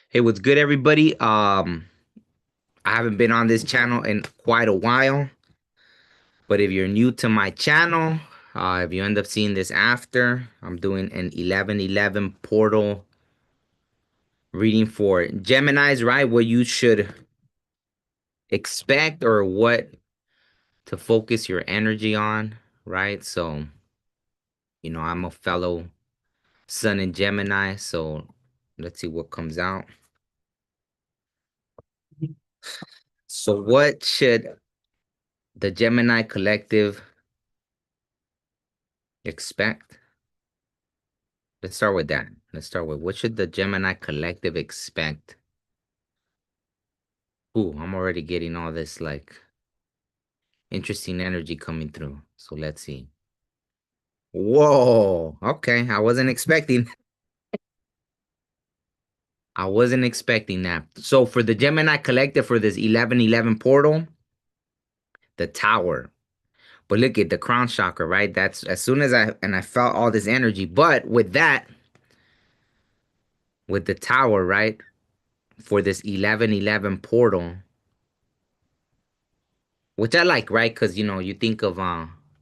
Hey, what's good, everybody? I haven't been on this channel in quite a while, but if you're new to my channel, if you end up seeing this after, I'm doing an 1111 portal reading for Geminis, right? What you should expect or what to focus your energy on, right? So, I'm a fellow Sun in Gemini, so let's see what comes out. So, what should the Gemini collective expect? Let's start with that. Let's start with what should the Gemini collective expect? Ooh, I'm already getting all this like interesting energy coming through. So let's see. Whoa. Okay. I wasn't expecting that. So for the Gemini collective for this 1111 portal, the tower. But look at the crown chakra, right? That's as soon as I felt all this energy. But with that, with the tower, right? For this 1111 portal, which I like, right? Because you think of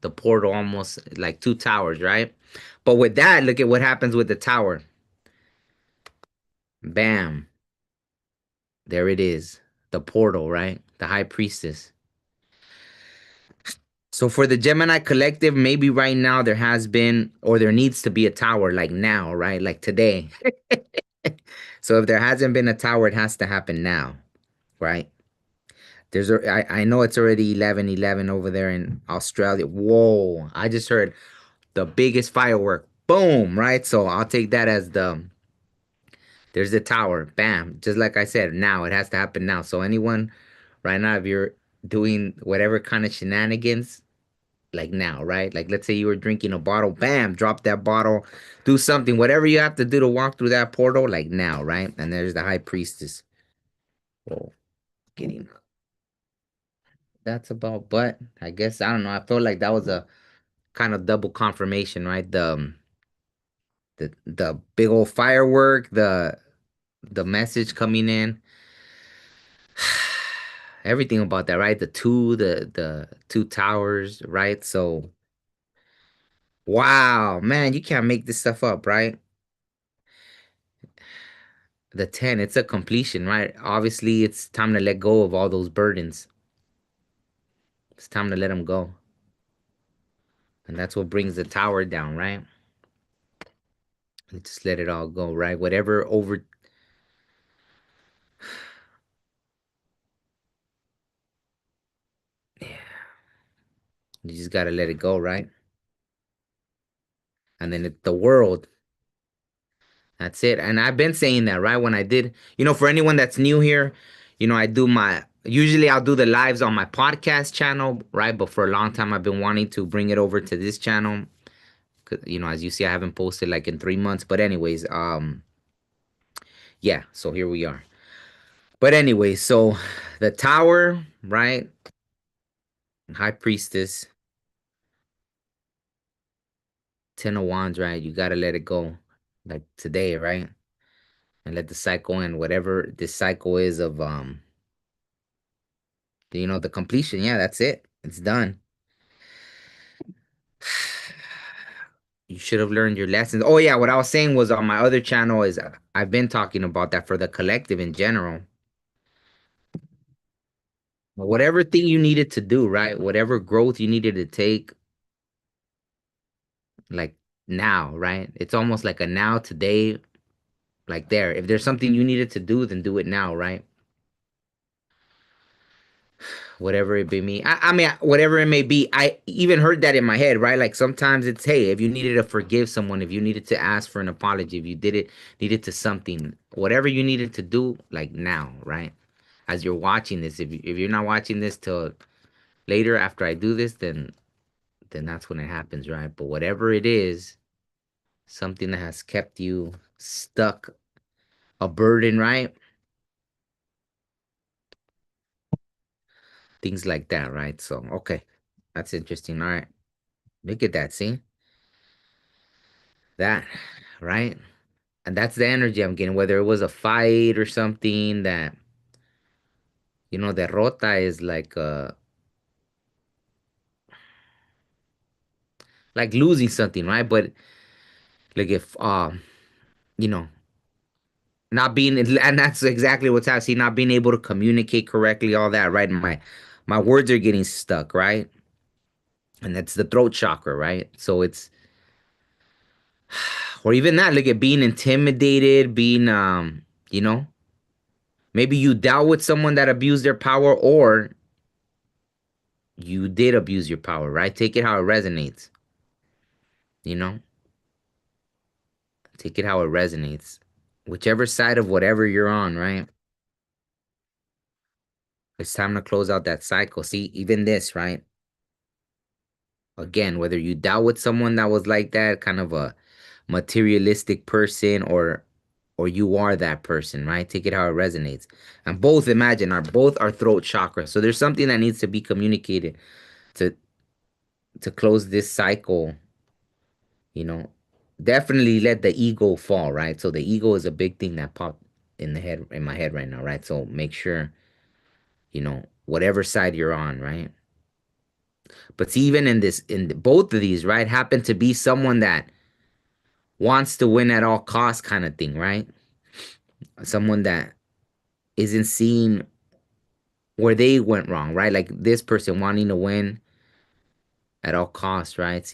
the portal almost like two towers, right? But with that, look at what happens with the tower. Bam, there it is, the portal, right? The high priestess. So for the Gemini collective, maybe right now there has been or there needs to be a tower, like now, right? Like today. So if there hasn't been a tower, it has to happen now, right? I know it's already 11:11 over there in Australia. Whoa, I just heard the biggest firework. Boom, right? So I'll take that as there's the tower. Bam. Just like I said, now it has to happen now. So anyone right now, if you're doing whatever kind of shenanigans, like now, right? Like let's say you were drinking a bottle, bam, drop that bottle, do something, whatever you have to do to walk through that portal, like now, right? And there's the high priestess. Whoa, getting that's about, but I guess I don't know. I felt like that was a kind of double confirmation, right? The big old firework, the message coming in, everything about that, right? The two towers, right? So wow, man, you can't make this stuff up, right? The 10, it's a completion, right? Obviously, it's time to let go of all those burdens. It's time to let them go. And that's what brings the tower down, right? Just let it all go, right? Whatever over, yeah, you just got to let it go, right? And then the world, that's it. And I've been saying that, right? When I did, for anyone that's new here, usually I'll do the lives on my podcast channel, right? But for a long time, I've been wanting to bring it over to this channel. 'Cause, as you see, I haven't posted like in 3 months. But anyways, yeah, so here we are. But anyway, so the tower, right? High priestess, 10 of wands, right? You got to let it go like today, right? And let the cycle end, whatever this cycle is of the completion. Yeah, that's it. It's done. You should have learned your lessons. Oh yeah, what I was saying was on my other channel is I've been talking about that for the collective in general. Whatever thing you needed to do, right? Whatever growth you needed to take, like now, right? It's almost like a now today, like there. If there's something you needed to do, then do it now, right? Whatever it be me. I mean, whatever it may be. I even heard that in my head, right? Like sometimes it's, hey, if you needed to forgive someone, if you needed to ask for an apology, if you needed to something, whatever you needed to do, like now, right? As you're watching this, if you're not watching this till later after I do this, then that's when it happens, right? But whatever it is, something that has kept you stuck, a burden, right? Things like that, right? So, okay, that's interesting. All right, look at that. See that, right? And that's the energy I'm getting, whether it was a fight or something that, derrota is like losing something, right? But like if you know, not being and that's exactly what's happening, see, not being able to communicate correctly, all that, right? And my words are getting stuck, right? And that's the throat chakra, right? So it's or even that, like it being intimidated, being you know, maybe you dealt with someone that abused their power, or you did abuse your power, right? Take it how it resonates, you know? Take it how it resonates. Whichever side of whatever you're on, right? It's time to close out that cycle. See, even this, right? Again, whether you dealt with someone that was like that, kind of a materialistic person, or you are that person, right? Take it how it resonates. And both, imagine, are both our throat chakra. So there's something that needs to be communicated to close this cycle, you know. Definitely let the ego fall, right? So the ego is a big thing that popped in my head right now, right? So make sure, whatever side you're on, right? But see, even in both of these, right, happen to be someone that wants to win at all costs, kind of thing, right? Someone that isn't seeing where they went wrong, right? Like this person wanting to win at all costs, right?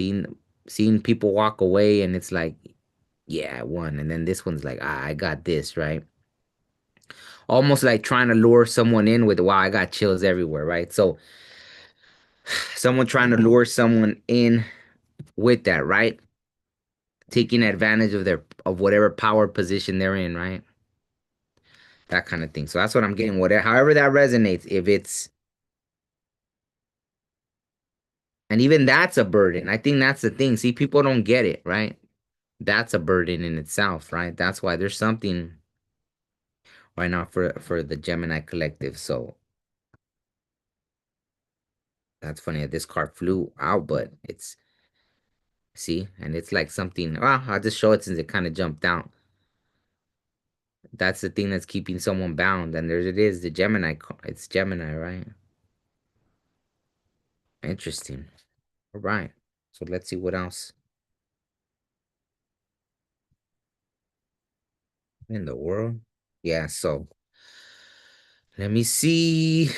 Seeing people walk away, and it's like, yeah, I won, and then this one's like, I got this, right? Almost like trying to lure someone in with, wow, I got chills everywhere, right? So someone trying to lure someone in with that, right? Taking advantage of whatever power position they're in, right? That kind of thing. So that's what I'm getting. Whatever, however that resonates, if it's and even that's a burden. I think that's the thing. See, people don't get it, right? That's a burden in itself, right? That's why there's something right now for the Gemini collective. So that's funny that this card flew out, but it's see, and it's like something. Well, I'll just show it since it kind of jumped out. That's the thing that's keeping someone bound, and there it is, the Gemini. It's Gemini, right? Interesting. All right. So let's see what else in the world. Yeah. So let me see.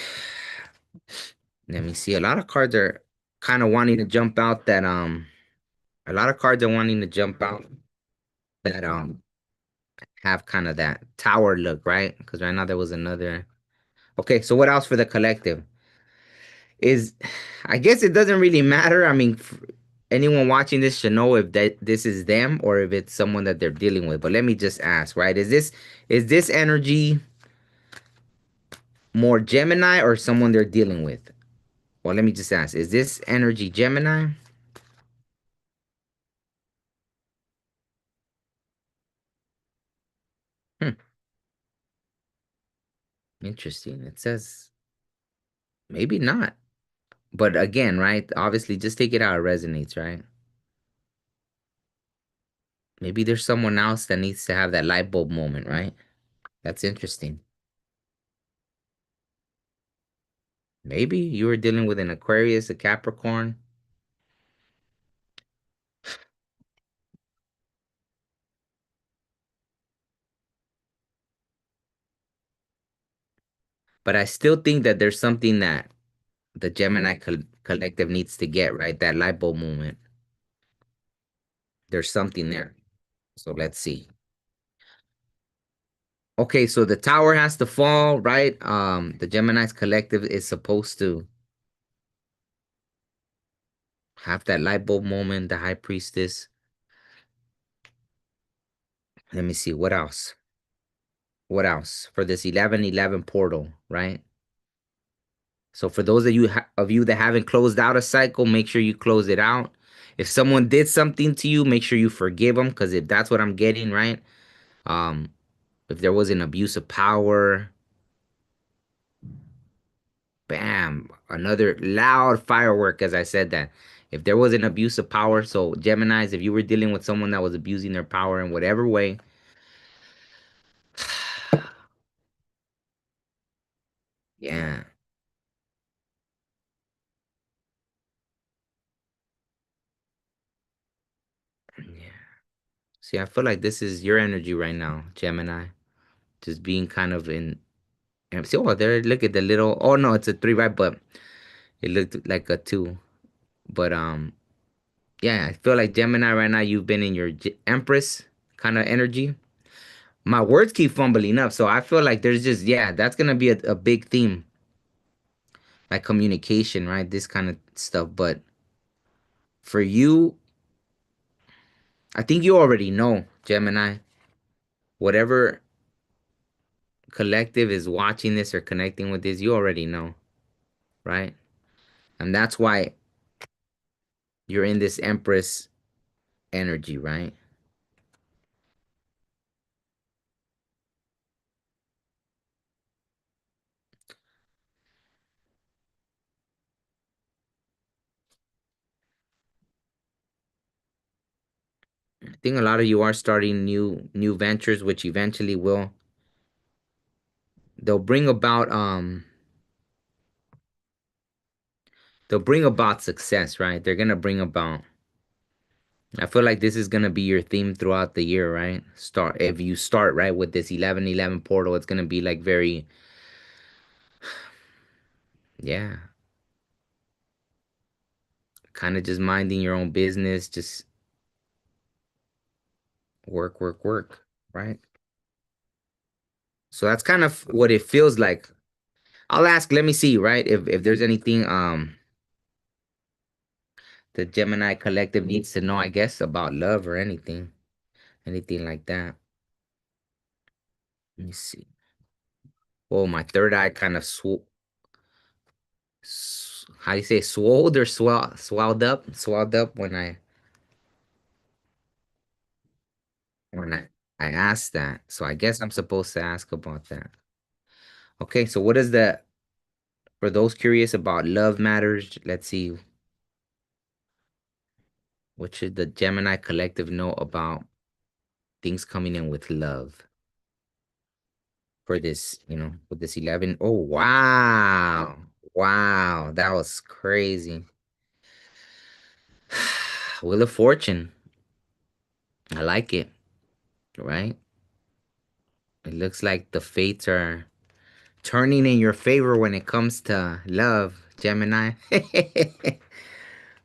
Let me see. A lot of cards are kind of wanting to jump out that a lot of cards are wanting to jump out that have kind of that tower look, right? Because right now there was another. Okay, so what else for the collective? Is I guess it doesn't really matter. I mean, anyone watching this should know if that this is them or if it's someone that they're dealing with. But let me just ask, right? Is this energy more Gemini or someone they're dealing with? Well, let me just ask, is this energy Gemini? Hmm, interesting. It says maybe not. But again, right? Obviously, just take it how it resonates, right? Maybe there's someone else that needs to have that light bulb moment, right? That's interesting. Maybe you were dealing with an Aquarius, a Capricorn, but I still think that there's something that the Gemini collective needs to get, right? That light bulb moment. There's something there. So let's see. Okay, so the tower has to fall, right? The Gemini's collective is supposed to have that light bulb moment, the high priestess. Let me see what else. What else for this 1111 portal, right? So for those of you that haven't closed out a cycle, make sure you close it out. If someone did something to you, make sure you forgive them, because if that's what I'm getting, right? Um, if there was an abuse of power, bam, another loud firework as I said that. If there was an abuse of power, so Geminis, if you were dealing with someone that was abusing their power in whatever way, Yeah. Yeah. See, I feel like this is your energy right now, Gemini. Just being kind of in. And see, oh, there. Look at the little. Oh no, it's a three, right? But it looked like a two. But yeah, I feel like Gemini right now. You've been in your Empress kind of energy. My words keep fumbling up, so I feel like there's just yeah, that's gonna be a big theme, like communication, right? This kind of stuff. But for you, I think you already know, Gemini. Whatever collective is watching this or connecting with this, you already know, right? And that's why you're in this Empress energy, right? I think a lot of you are starting new ventures, which eventually will they'll bring about they'll bring about success, right? They're gonna bring about. I feel like this is gonna be your theme throughout the year, right? Start if you start right with this 1111 portal, it's gonna be like very, yeah, kind of just minding your own business, just work, right? So that's kind of what it feels like. I'll ask, let me see, right? If there's anything the Gemini collective needs to know, I guess, about love or anything like that. Let me see. Oh, my third eye kind of how do you say swelled or swelled up when I asked that. So I guess I'm supposed to ask about that. Okay, so what is the for those curious about love matters, let's see what should the Gemini collective know about things coming in with love for this, with this 11. Oh, wow. Wow, that was crazy. Wheel of Fortune. I like it, right? It looks like the fates are turning in your favor when it comes to love, Gemini.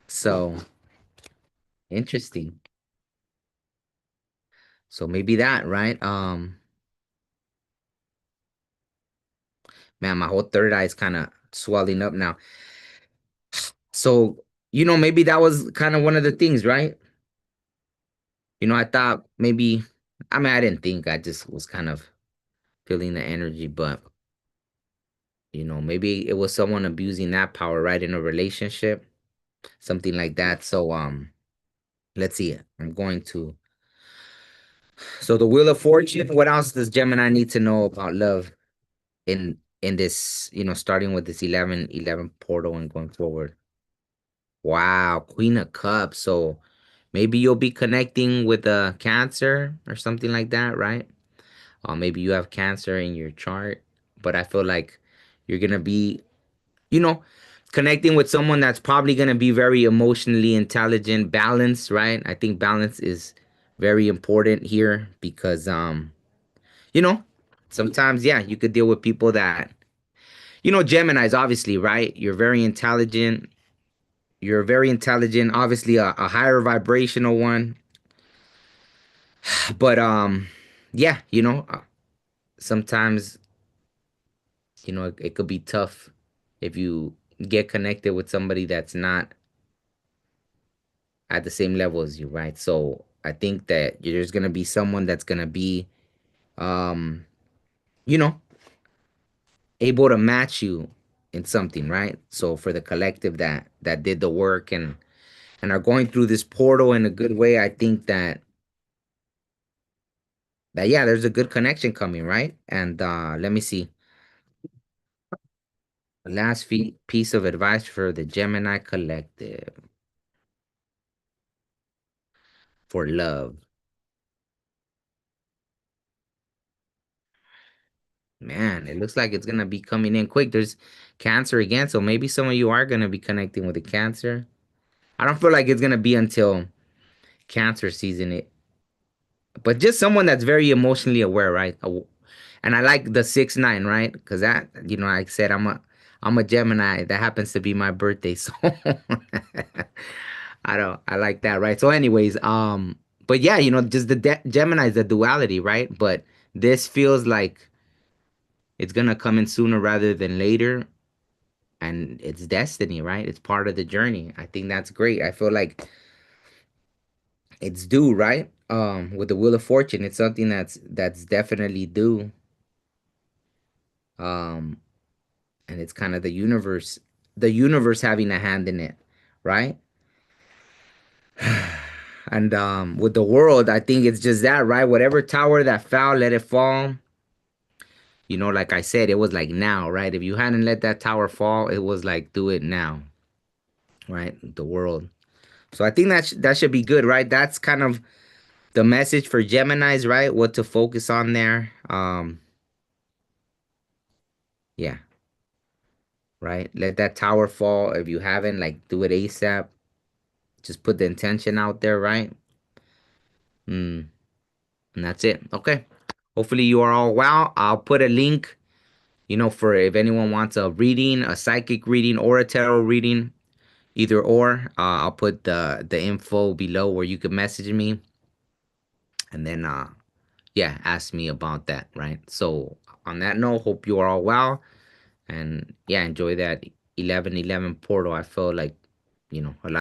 So interesting. So maybe that, right? Man, my whole third eye is kind of swelling up now. So, maybe that was kind of one of the things, right? I thought maybe, I mean, I didn't think, I just was kind of feeling the energy, but, maybe it was someone abusing that power, right, in a relationship, something like that. So, let's see. I'm going to, so the Wheel of Fortune, what else does Gemini need to know about love in this, starting with this 1111 portal and going forward? Wow, Queen of Cups. So maybe you'll be connecting with a Cancer or something like that, right? Or maybe you have Cancer in your chart, but I feel like you're gonna be, you know, connecting with someone that's probably gonna be very emotionally intelligent, balanced, right? I think balance is very important here because you know, sometimes yeah, you could deal with people that, Gemini's obviously, right? You're very intelligent, obviously a higher vibrational one. But yeah, sometimes, it could be tough if you get connected with somebody that's not at the same level as you, right? So I think that there's gonna be someone that's gonna be um, you know, able to match you in something, right? So for the collective that did the work and are going through this portal in a good way, I think that yeah, there's a good connection coming, right? And let me see. Last piece of advice for the Gemini collective for love. Man, it looks like it's gonna be coming in quick. There's Cancer again, so maybe some of you are gonna be connecting with the Cancer. I don't feel like it's gonna be until Cancer season it, but just someone that's very emotionally aware, right? And I like the 6-9, right? Because that, like I said, I'm a Gemini. That happens to be my birthday, so I like that, right? So, anyways, but yeah, just the Gemini is the duality, right? But this feels like it's gonna come in sooner rather than later, and it's destiny, right? It's part of the journey. I think that's great. I feel like it's due, right? With the Wheel of Fortune, it's something that's definitely due. Um, and it's kind of the universe having a hand in it, right? And with the world, I think it's just that, right? Whatever tower that fell, let it fall. Like I said, it was like now, right? If you hadn't let that tower fall, it was like do it now, right? The world. So I think that should be good, right? That's kind of the message for Gemini's, right? What to focus on there. Yeah, right. Let that tower fall. If you haven't, like, do it ASAP. Just put the intention out there, right? Mm, and that's it. Okay. Hopefully you are all well. I'll put a link, for if anyone wants a reading, a psychic reading or a tarot reading, either or. I'll put the info below where you can message me, and then yeah, ask me about that, right? So on that note, hope you are all well, and yeah, enjoy that 1111 portal. I feel like, a lot